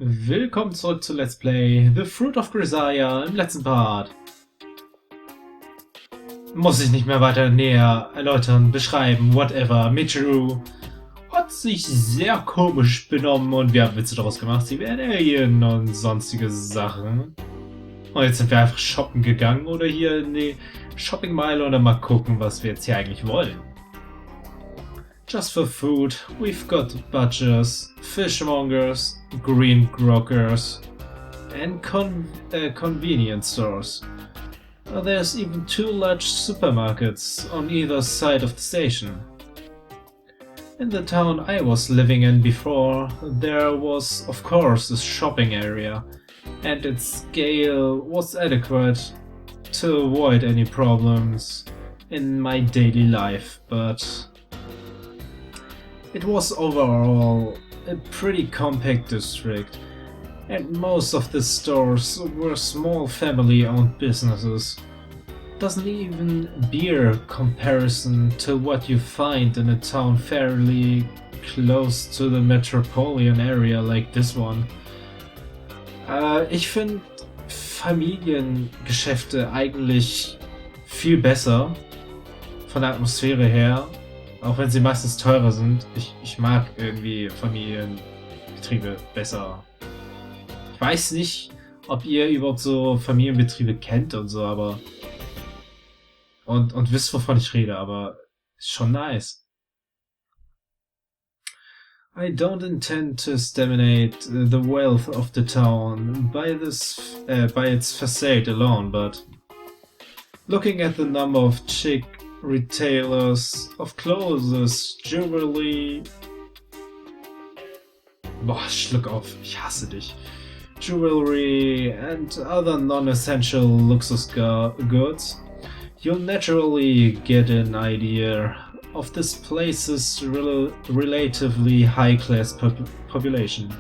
Willkommen zurück zu Let's Play The Fruit of Grisaia im letzten Part. Muss ich nicht mehr weiter näher erläutern, beschreiben, whatever. Michiru hat sich sehr komisch benommen und wir haben Witze daraus gemacht. Sie wären Alien und sonstige Sachen. Und jetzt sind wir einfach shoppen gegangen oder hier in die Shoppingmeile und mal gucken, was wir jetzt hier eigentlich wollen. Just for food, we've got butchers, fishmongers, green grocers, and convenience stores. There's even 2 large supermarkets on either side of the station. In the town I was living in before, there was of course a shopping area, and its scale was adequate to avoid any problems in my daily life, but it was overall a pretty compact district, and most of the stores were small family-owned businesses. Doesn't even bear comparison to what you find in a town fairly close to the metropolitan area like this one. Ich finde Familiengeschäfte eigentlich viel besser von der Atmosphäre her. Auch wenn sie meistens teurer sind, ich mag irgendwie Familienbetriebe besser. Ich weiß nicht, ob ihr überhaupt so Familienbetriebe kennt und so, aber und wisst, wovon ich rede, aber ist schon nice. I don't intend to estimate the wealth of the town by its facade alone, but looking at the number of chic retailers of clothes, jewelry. Boah, schluck auf, ich hasse dich. Jewelry and other non-essential luxus goods, you'll naturally get an idea of this place's relatively high-class population.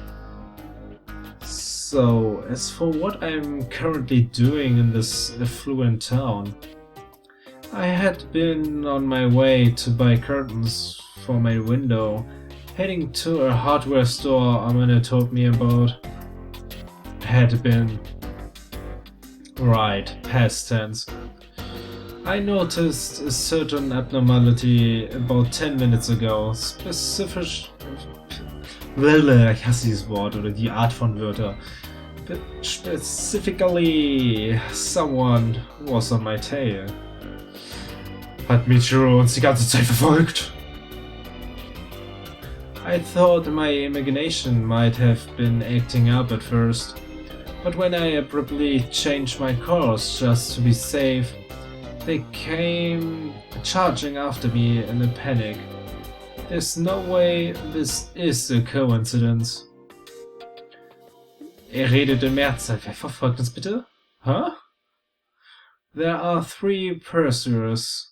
So, as for what I'm currently doing in this affluent town, I had been on my way to buy curtains for my window, heading to a hardware store Amanda told me about. Had been. Right, past tense. I noticed a certain abnormality about 10 minutes ago. Ich hasse dieses Wort oder die Art von Wörter. But specifically, someone was on my tail. Hat Michiru uns die ganze Zeit verfolgt? I thought my imagination might have been acting up at first, but when I abruptly changed my course just to be safe, they came charging after me in a panic. There's no way this is a coincidence. Redet im Mehrzeit. Wer verfolgt uns bitte? Huh? There are 3 pursuers.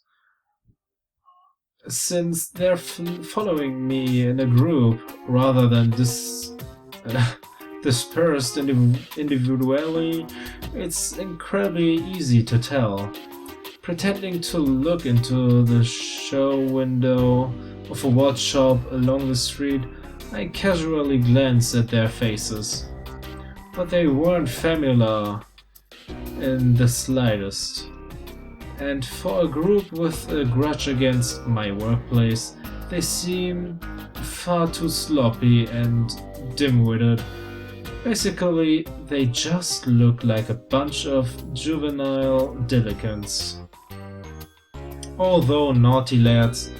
Since they're following me in a group rather than dispersed individually, it's incredibly easy to tell. Pretending to look into the show window of a watch shop along the street, I casually glanced at their faces. But they weren't familiar in the slightest. And for a group with a grudge against my workplace, they seem far too sloppy and dim-witted. Basically, they just look like a bunch of juvenile dilettants. Although naughty lads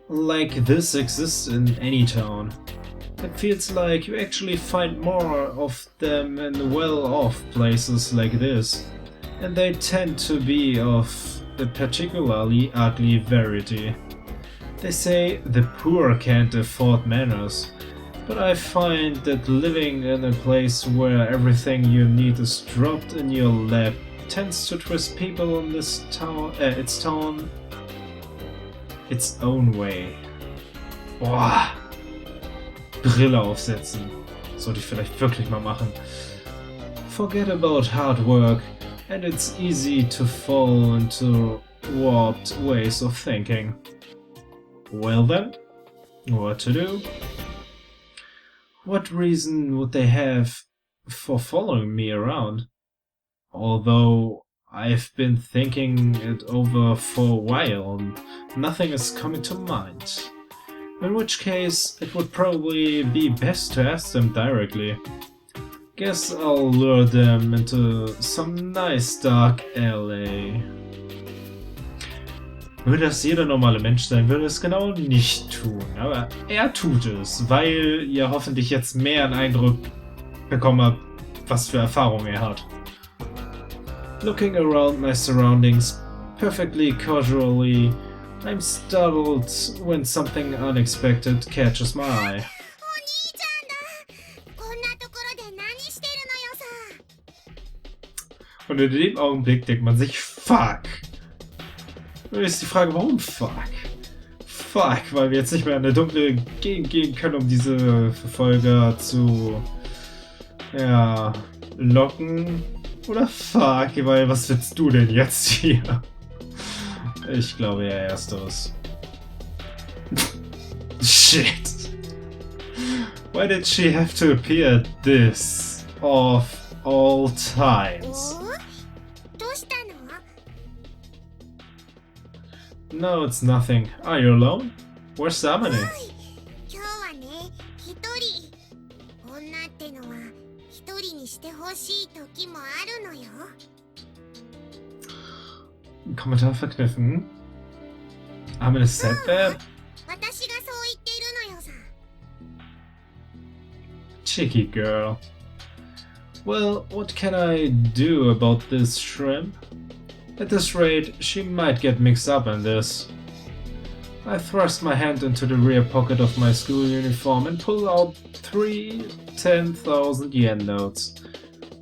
like this exist in any town, it feels like you actually find more of them in well-off places like this. And they tend to be of a particularly ugly variety. They say the poor can't afford manners, but I find that living in a place where everything you need is dropped in your lap tends to twist people in this town, its own way. Boah, Brille aufsetzen. Sollte ich vielleicht wirklich mal machen. Forget about hard work. And it's easy to fall into warped ways of thinking. Well then, what to do? What reason would they have for following me around? Although I've been thinking it over for a while, nothing is coming to mind. In which case, it would probably be best to ask them directly. Guess I'll lure them into some nice dark alley. Würde das jeder normale Mensch sein, würde es genau nicht tun. Aber er tut es, weil ihr hoffentlich jetzt mehr einen Eindruck bekommen habt, was für Erfahrungen er hat. Looking around my surroundings perfectly casually, I'm startled when something unexpected catches my eye. Und in dem Augenblick denkt man sich, fuck. Nun ist die Frage, warum fuck? Fuck, weil wir jetzt nicht mehr in eine dunkle Gegend gehen können, um diese Verfolger zu, ja, locken. Oder fuck, weil was willst du denn jetzt hier? Ich glaube ja ersteres. Shit. Why did she have to appear at this of all times? No, it's nothing. Are you alone? Where's Samane? Kommentar verkniffen. Amane said that? Cheeky girl. Well, what can I do about this shrimp? At this rate, she might get mixed up in this. I thrust my hand into the rear pocket of my school uniform and pull out 3 10,000 yen notes,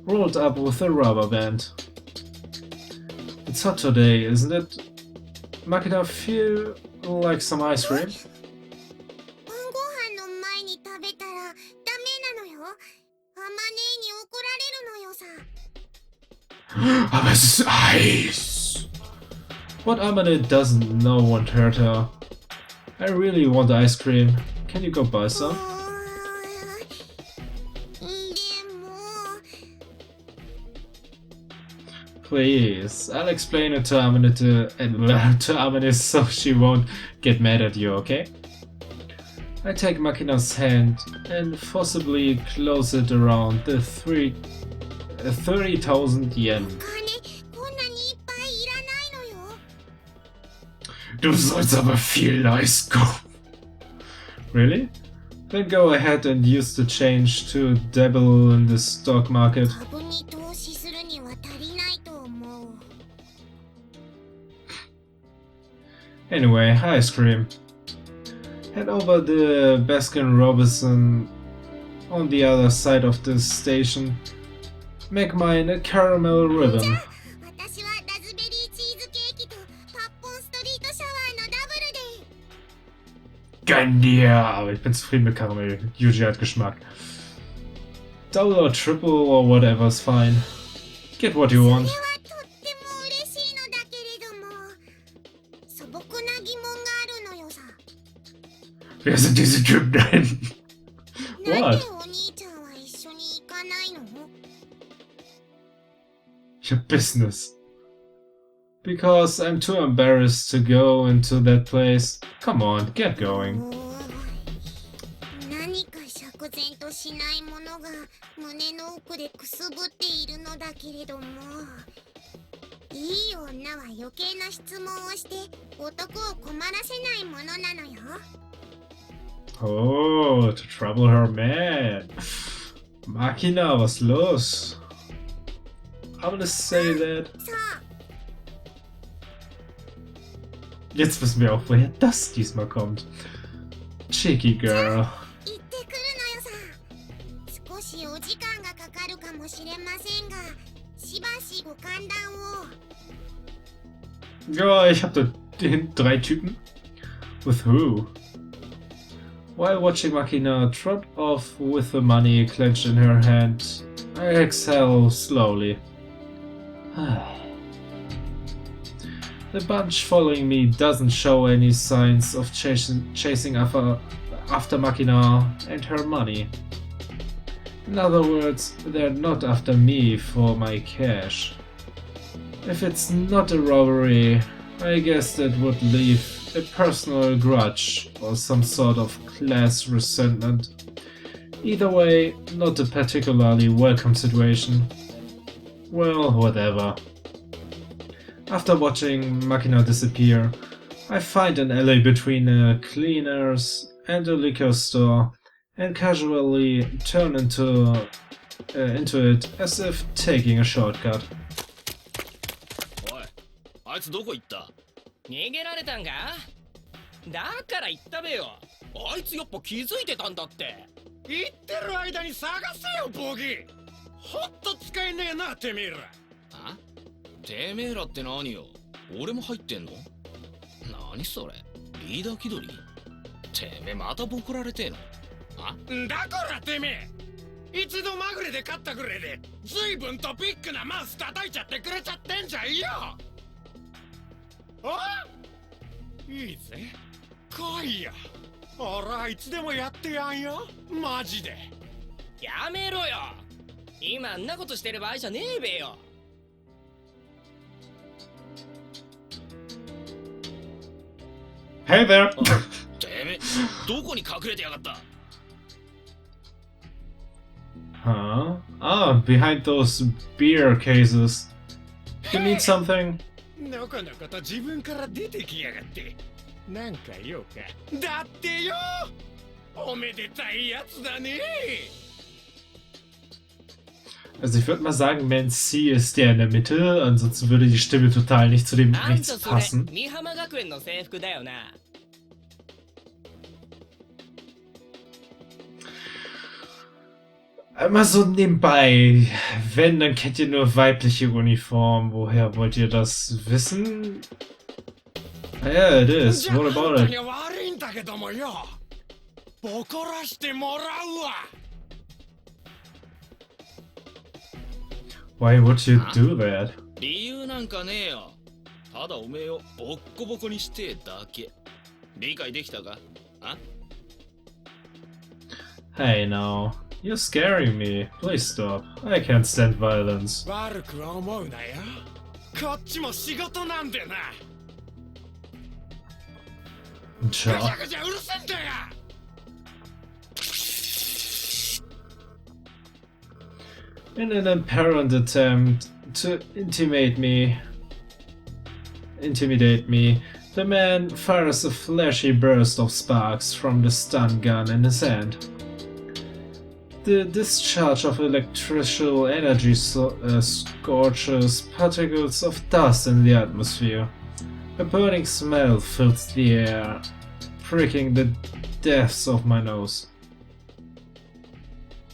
rolled up with a rubber band. It's hot today, isn't it? Makina, feel like some ice cream? Aber es ist Eis! What Amane doesn't know won't hurt her. I really want ice cream. Can you go buy some? Please, I'll explain it to Amane to Amane so she won't get mad at you, okay? I take Makina's hand and forcibly close it around the 30,000 yen. Du sollst aber viel Eis kaufen. Really? Then go ahead and use the change to dabble in the stock market. Anyway, ice cream. Head over the Baskin Robinson on the other side of the station. Make mine a caramel ribbon. Gönn dir! Aber ich bin zufrieden mit Karamell. Yuuji hat Geschmack. Double or triple or whatever is fine. Get what you want. Wer sind diese Typen da hinten? What? Ich hab Business. Because I'm too embarrassed to go into that place. Come on, get going. Oh, to trouble her man. Makina, was los? I'm gonna say that. Jetzt wissen wir auch, woher das diesmal kommt. Cheeky girl. Ja, ich hab da den 3 Typen. With who? While watching Makina trot off with the money clenched in her hand, I exhale slowly. The bunch following me doesn't show any signs of chasing after Makina and her money. In other words, they're not after me for my cash. If it's not a robbery, I guess that would leave a personal grudge or some sort of class resentment. Either way, not a particularly welcome situation. Well, whatever. After watching Machina disappear, I find an alley between a cleaners and a liquor store and casually turn into it as if taking a shortcut. おい、あいつどこ行った？逃げられたんか？だから言ったべよ。あいつやっぱ気づいてたんだって。言ってる間に探せよ、ボギ。ほんと使えねえな、てめえら。あ？てめえらって何よ？俺も入ってんの？何それ？リーダー気取り？てめえまたボコられてえの？あ？だからてめえ一度まぐれで勝ったぐらいで随分とビッグなマウス叩いちゃってくれちゃってんじゃんよ。あ？いいぜ、来いや。俺はいつでもやってやんよ、マジで。やめろよ、今あんなことしてる場合じゃねえべよ。Hey there! てめえどこに隠れてやがった？ Huh? Ah, behind those beer cases. You need something? のこのこと自分から出てきやがって。なんか用か。だってよ、おめでたいやつだね。 Also ich würde mal sagen, Man C ist der in der Mitte, ansonsten würde die Stimme total nicht zu dem rechts passen. Immer so nebenbei, wenn, dann kennt ihr nur weibliche Uniform. Woher wollt ihr das wissen? Yeah, it is. What about it? Why would you do that? 理由なんかねえよ。ただおめえをボッコボコにしてえだけ。理解できたか？あ？ Hey now, you're scaring me. Please stop. I can't stand violence. 悪くは思うなよ。こっちも仕事なんでな。ぐちゃぐちゃうるせえんだよ。In an apparent attempt to intimidate me, the man fires a flashy burst of sparks from the stun gun in his hand. The discharge of electrical energy scorches particles of dust in the atmosphere. A burning smell fills the air, pricking the depths of my nose.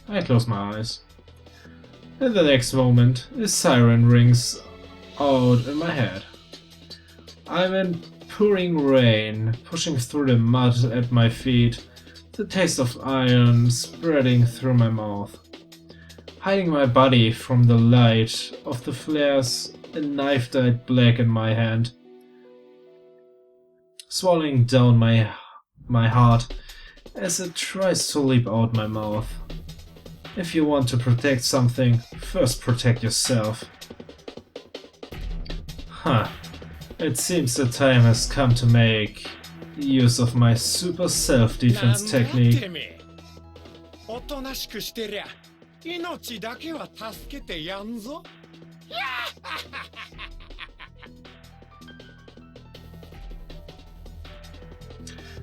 I close my eyes. In the next moment, a siren rings out in my head. I'm in pouring rain, pushing through the mud at my feet, the taste of iron spreading through my mouth. Hiding my body from the light of the flares, a knife dyed black in my hand. Swallowing down my heart as it tries to leap out my mouth. If you want to protect something, first protect yourself. Huh. It seems the time has come to make use of my super self-defense technique.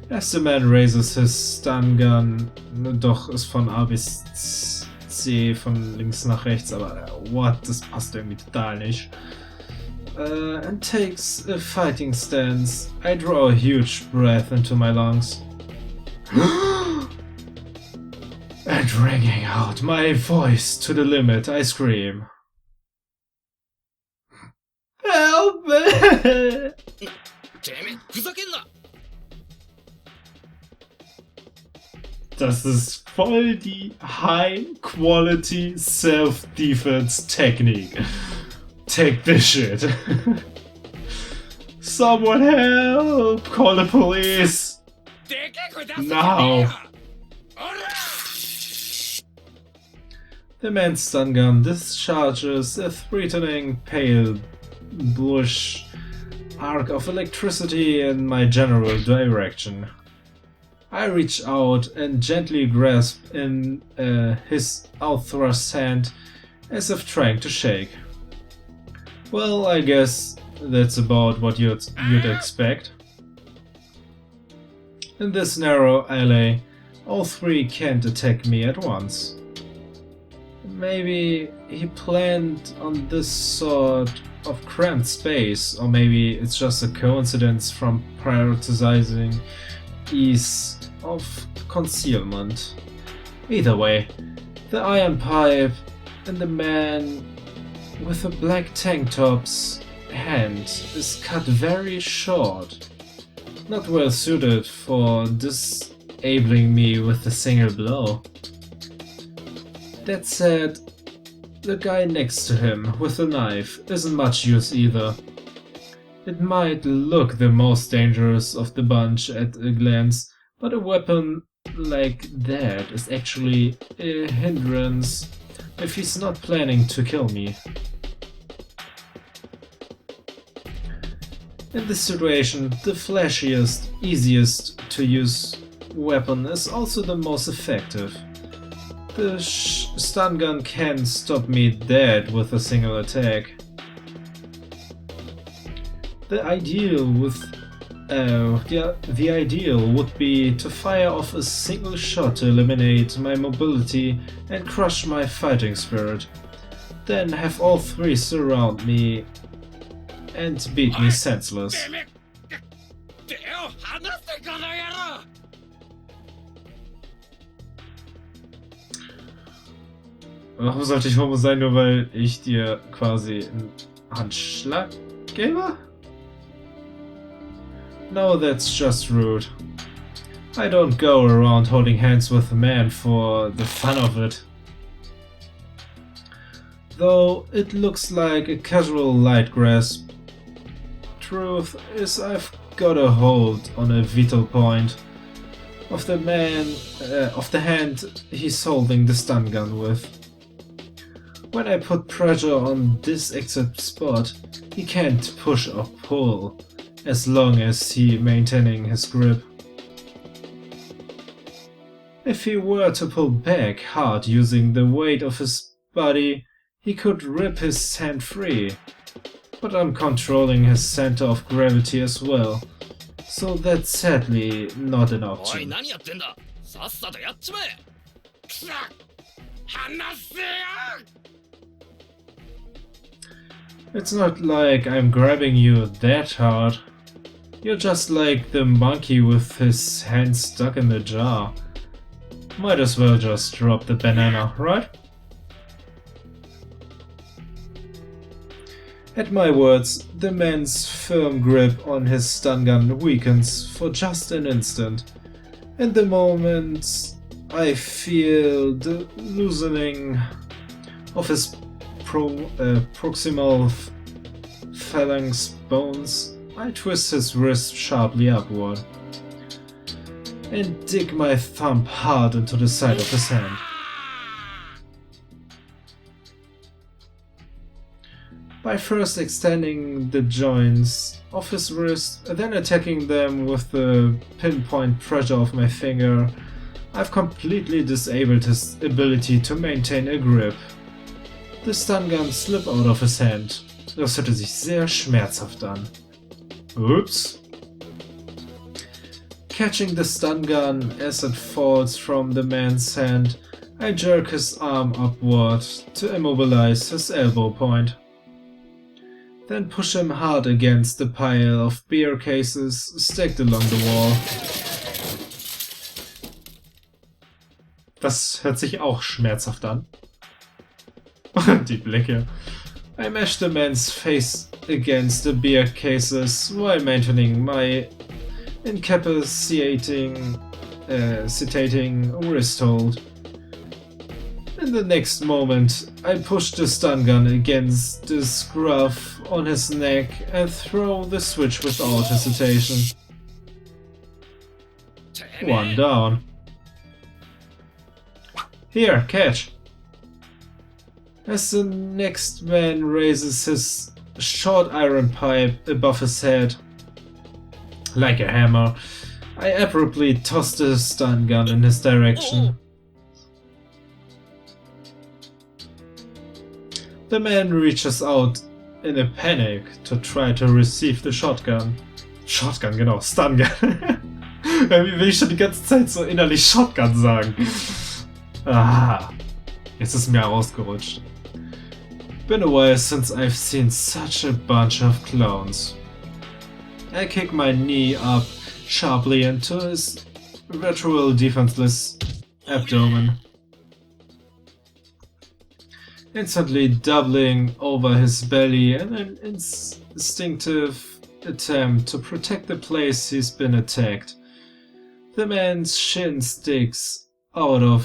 As the man raises his stun gun, doch ist von A bis C von links nach rechts, aber what, das passt irgendwie total nicht. And takes a fighting stance, I draw a huge breath into my lungs. And wringing out my voice to the limit, I scream. Help me! Das ist voll die High-Quality Self-Defense-Technik. Take this shit. Someone help! Call the police! Now! The man's stun gun discharges a threatening pale bluish arc of electricity in my general direction. I reach out and gently grasp in his outthrust hand as if trying to shake. Well, I guess that's about what you'd expect. In this narrow alley, all three can't attack me at once. Maybe he planned on this sort of cramped space, or maybe it's just a coincidence from prioritizing ease of concealment. Either way, the iron pipe and the man with the black tank top's hand is cut very short. Not well suited for disabling me with a single blow. That said, the guy next to him with the knife isn't much use either. It might look the most dangerous of the bunch at a glance, but a weapon like that is actually a hindrance if he's not planning to kill me. In this situation, the flashiest, easiest to use weapon is also the most effective. The stun gun can stop me dead with a single attack. The ideal would be to fire off a single shot to eliminate my mobility and crush my fighting spirit. Then have all three surround me and beat me senseless. Warum sollte ich Homo sein, nur weil ich dir quasi einen Handschlag gebe? No, that's just rude. I don't go around holding hands with a man for the fun of it. Though it looks like a casual light grasp. Truth is, I've got a hold on a vital point of the hand he's holding the stun gun with. When I put pressure on this exact spot, he can't push or pull, as long as he maintaining his grip. If he were to pull back hard using the weight of his body, he could rip his hand free. But I'm controlling his center of gravity as well, so that's sadly not an option. It's not like I'm grabbing you that hard. You're just like the monkey with his hand stuck in the jar. Might as well just drop the banana, right? At my words, the man's firm grip on his stun gun weakens for just an instant. In the moment I feel the loosening of his proximal phalanx bones, I twist his wrist sharply upward and dig my thumb hard into the side of his hand. By first extending the joints of his wrist, then attacking them with the pinpoint pressure of my finger, I've completely disabled his ability to maintain a grip. The stun gun slipped out of his hand. Das hörte sich sehr schmerzhaft an. Oops. Catching the stun gun as it falls from the man's hand, I jerk his arm upward to immobilize his elbow point. Then push him hard against the pile of beer cases stacked along the wall. Das hört sich auch schmerzhaft an. Die Blicke. I mash the man's face against the beer cases while maintaining my incapacitating wrist hold. In the next moment, I push the stun gun against the scruff on his neck and throw the switch without hesitation. One down. Here, catch. As the next man raises his short iron pipe above his head, like a hammer, I abruptly toss the stun gun in his direction. The man reaches out in a panic to try to receive the shotgun. Shotgun, genau, Stun Gun. Wie will ich schon die ganze Zeit so innerlich Shotgun sagen? Ah, jetzt ist mir rausgerutscht. Been a while since I've seen such a bunch of clowns. I kick my knee up sharply into his virtual defenseless abdomen, instantly doubling over his belly in an instinctive attempt to protect the place he's been attacked. The man's shin sticks out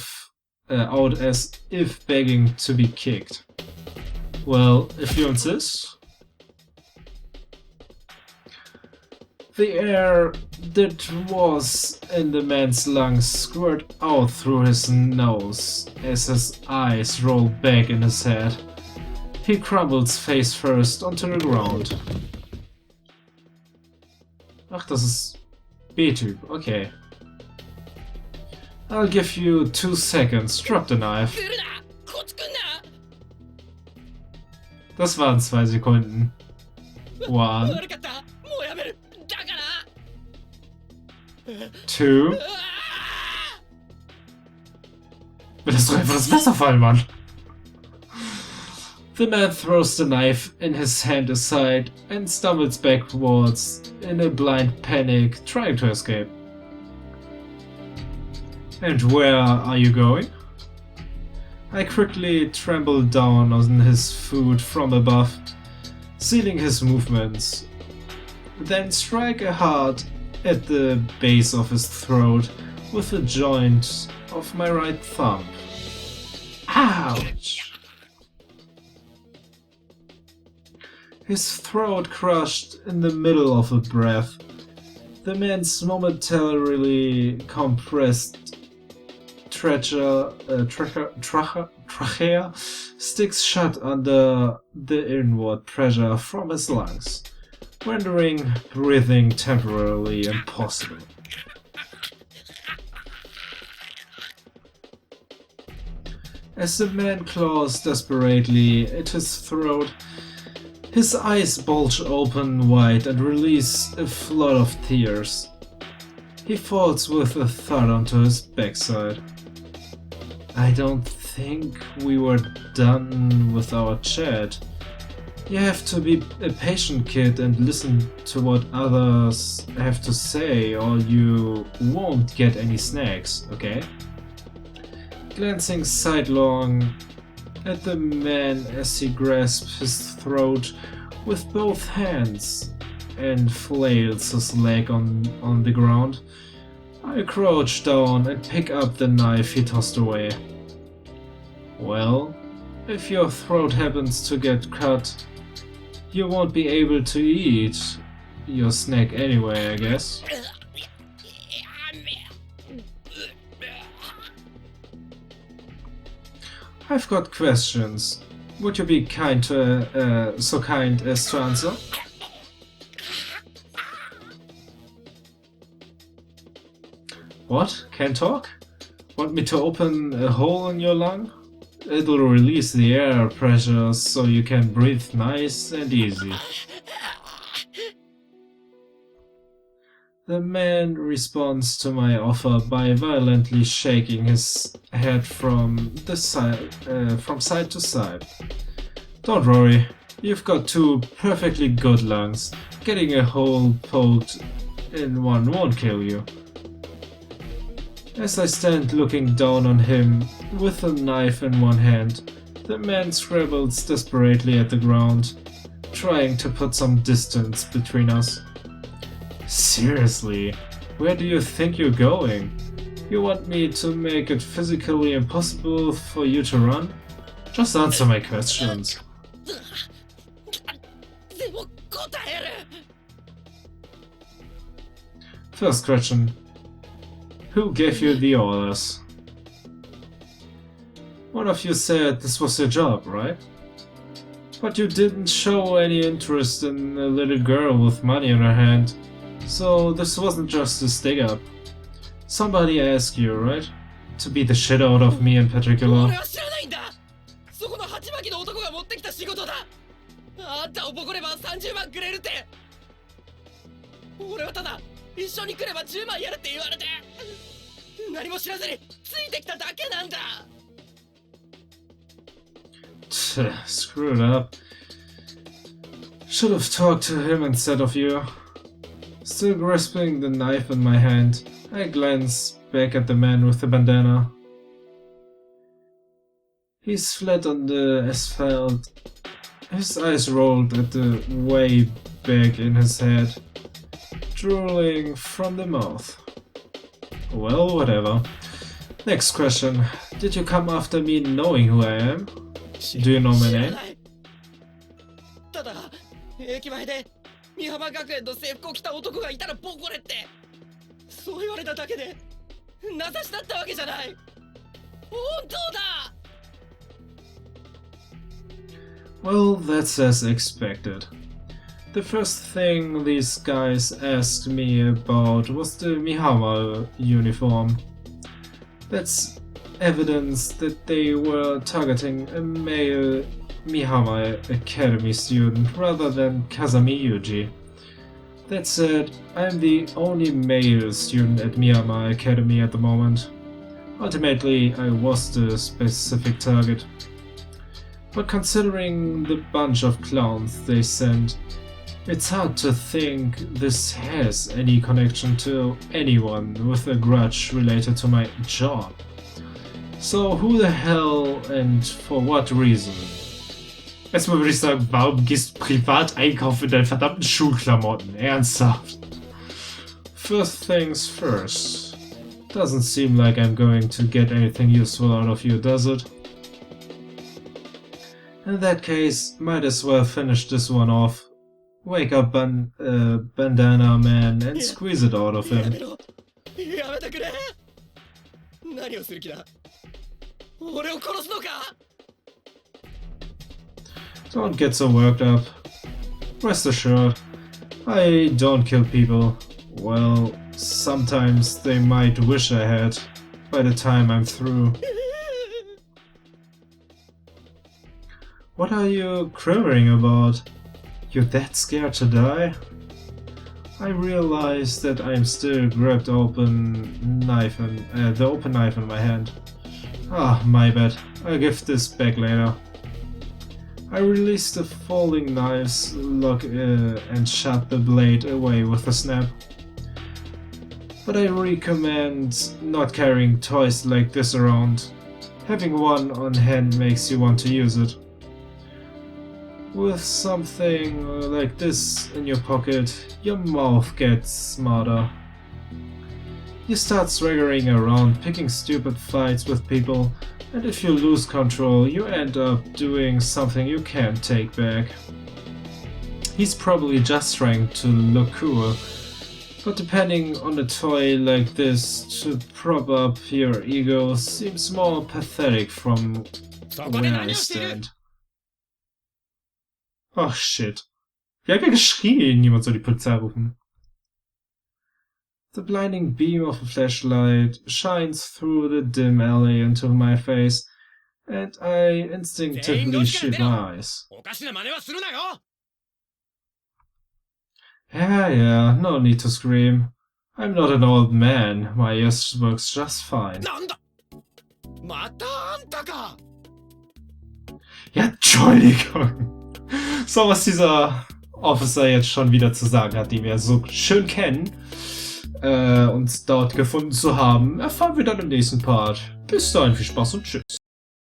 as if begging to be kicked. Well, if you insist. The air that was in the man's lungs squirt out through his nose as his eyes roll back in his head. He crumbles face first onto the ground. Ach, das ist B-Typ, okay. I'll give you 2 seconds, drop the knife. Das waren 2 Sekunden. 1, 2. Willst du einfach das Messer fallen, Mann? The man throws the knife in his hand aside and stumbles backwards in a blind panic, trying to escape. And where are you going? I quickly trample down on his foot from above, sealing his movements, then strike hard at the base of his throat with the joint of my right thumb. Ouch! His throat crushed in the middle of a breath. The man's momentarily compressed trachea sticks shut under the inward pressure from his lungs, rendering breathing temporarily impossible. As the man claws desperately at his throat, his eyes bulge open wide and release a flood of tears. He falls with a thud onto his backside. I don't think we were done with our chat. You have to be a patient, kid, and listen to what others have to say, or you won't get any snacks, okay? Glancing sidelong at the man as he grasps his throat with both hands and flails his leg on the ground, I crouch down and pick up the knife he tossed away. Well, if your throat happens to get cut, you won't be able to eat your snack anyway, I guess. I've got questions. Would you be so kind as to answer? What? Can't talk? Want me to open a hole in your lung? It'll release the air pressure so you can breathe nice and easy. The man responds to my offer by violently shaking his head from side to side. Don't worry, you've got 2 perfectly good lungs. Getting a hole poked in one won't kill you. As I stand looking down on him with a knife in one hand, the man scrabbles desperately at the ground, trying to put some distance between us. Seriously, where do you think you're going? You want me to make it physically impossible for you to run? Just answer my questions. First question. Who gave you the orders? One of you said this was your job, right? But you didn't show any interest in a little girl with money in her hand. So this wasn't just a stick up. Somebody asked you, right? To beat the shit out of me in particular. 俺は知らないんだ。そこの鉢巻きの男が持ってきた仕事だ。あんたをボコれば30万くれるって。俺はただ一緒に来れば10万やるって言われて、何も知らずについてきただけなんだ。Screwed up. Should have talked to him instead of you. Still grasping the knife in my hand, I glance back at the man with the bandana. He's flat on the asphalt. His eyes rolled at the way back in his head, drooling from the mouth. Well, whatever. Next question. Did you come after me knowing who I am? Do you know my name? ただ駅前で美浜学園の制服を着た男がいたらボコれってそう言われただけで名指しだったわけじゃない。本当だ。 Well, that's as expected. The first thing these guys asked me about was the Mihama uniform. That's evidence that they were targeting a male Mihama Academy student rather than Kazami Yuuji. That said, I'm the only male student at Mihama Academy at the moment. Ultimately, I was the specific target. But considering the bunch of clowns they sent, it's hard to think this has any connection to anyone with a grudge related to my job. So who the hell and for what reason? Erstmal würde ich sagen, warum gehst du privat einkaufen in deinen verdammten Schulklamotten? Ernsthaft? First things first. Doesn't seem like I'm going to get anything useful out of you, does it? In that case, might as well finish this one off. Wake up Bandana Man and squeeze it out of him. やめてくれ。何をする気だ。俺を殺すのか。 Don't get so worked up. Rest assured, I don't kill people. Well, sometimes they might wish I had, by the time I'm through. What are you quivering about? You're that scared to die? I realize that I'm still grabbed the open knife in my hand. Ah, my bad. I'll give this back later. I released the folding knife's lock and shot the blade away with a snap. But I recommend not carrying toys like this around. Having one on hand makes you want to use it. With something like this in your pocket, your mouth gets smarter. You start swaggering around, picking stupid fights with people, and if you lose control, you end up doing something you can't take back. He's probably just trying to look cool, but depending on a toy like this to prop up your ego seems more pathetic from where I stand. Oh shit. Wir haben ja geschrien, niemand soll die Polizei rufen. The blinding beam of a flashlight shines through the dim alley into my face, and I instinctively shield my eyes. Yeah, no need to scream. I'm not an old man, my ears works just fine. Ja, Entschuldigung. So, was dieser Officer jetzt schon wieder zu sagen hat, den wir so schön kennen, uns dort gefunden zu haben, erfahren wir dann im nächsten Part. Bis dahin, viel Spaß und tschüss.